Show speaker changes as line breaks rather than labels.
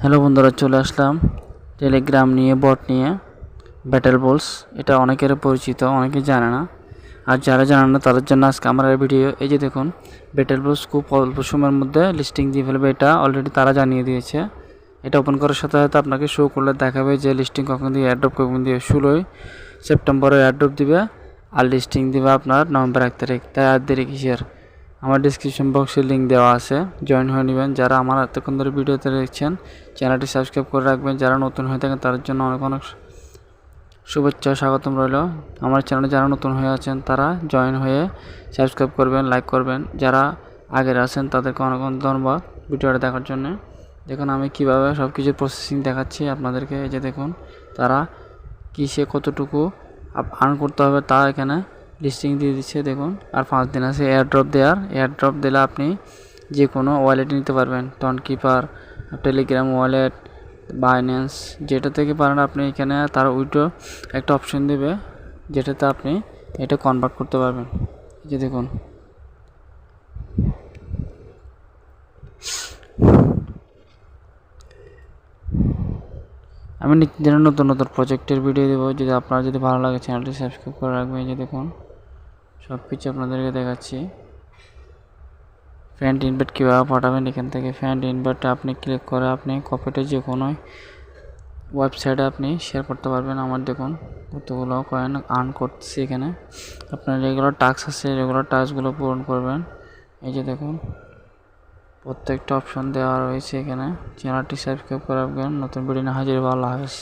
Hello বন্ধুরা, চলে আসলাম Telegram নিয়ে, বট নিয়ে। ব্যাটেল বলস এটা অনেকের পরিচিত, অনেকে জানে না। আর যারা জানেন না তাদের জন্য আজকে আমার ভিডিও। এই যে দেখুন, ব্যাটেল বলস খুব অল্প সময়ের মধ্যে লিস্টিং দিয়ে ফেলবে, এটা অলরেডি তারা জানিয়ে দিয়েছে। এটা ওপেন করার সাথে সাথে আপনাকে শো করলে দেখাবে যে লিস্টিং কখন দিয়ে, এয়ারড্রপ কখন দিয়ে। 16ই সেপ্টেম্বরে এয়ারড্রপ দিবে, আর লিস্টিং দিবে আপনার নভেম্বর 1 তারিখ। তাই আর দেরি কিসের? আমার ডিসক্রিপশন বক্সে লিঙ্ক দেওয়া আছে, জয়েন হয়ে নেবেন। যারা আমার এতক্ষণ ধরে ভিডিওতে দেখছেন, চ্যানেলটি সাবস্ক্রাইব করে রাখবেন। যারা নতুন হয়ে থাকেন তাদের জন্য অনেক অনেক শুভেচ্ছা, স্বাগতম রইল। আমার চ্যানেলে যারা নতুন হয়ে আছেন তারা জয়েন হয়ে সাবস্ক্রাইব করবেন, লাইক করবেন। যারা আগের আছেন তাদেরকে অনেক অনেক ধন্যবাদ ভিডিওটা দেখার জন্য। দেখুন আমি কিভাবে সব কিছু প্রসেসিং দেখাচ্ছি আপনাদেরকে। এই যে দেখুন, তারা কিসে কতটুকু আর্ন করতে হবে তা এখানে লিস্টিং দিয়ে দিচ্ছে। দেখুন, আর 5 দিন আছে এয়ারড্রপ দেওয়ার। এয়ারড্রপ দিলে আপনি যে কোনো ওয়ালেট নিতে পারবেন, টনকিপার, টেলিগ্রাম ওয়ালেট, বাইন্যান্স, যেটা থেকে পারেন আপনি। এখানে তার উইড্রো একটা অপশন দেবে, যেটাতে আপনি এটা কনভার্ট করতে পারবেন। এই যে দেখুন, আমি নিত্যদিনের নতুন নতুন প্রজেক্টের ভিডিও দেবো। যদি আপনার যদি ভালো লাগে চ্যানেলটি সাবস্ক্রাইব করে রাখবেন। এই যে দেখুন, সব কিছু আপনাদেরকে দেখাচ্ছি। ফ্রেন্ড ইনভাইট কীভাবে পাঠাবেন, এখান থেকে ফ্রেন্ড ইনভাইটে আপনি ক্লিক করে আপনি কপিটা যে কোনো ওয়েবসাইটে আপনি শেয়ার করতে পারবেন। আমার দেখুন কতগুলো কয়েন আর্ন করতেছি এখানে। আপনার রেগুলার টাস্ক আছে, রেগুলার টাস্কগুলো পূরণ করবেন। এই যে দেখুন, প্রত্যেকটা অপশন দেওয়া রয়েছে এখানে। চ্যানেলটি সাবস্ক্রাইব করে রাখবেন। নতুন ভিডিও নিয়ে হাজির হবো। আল্লাহ হাফেজ।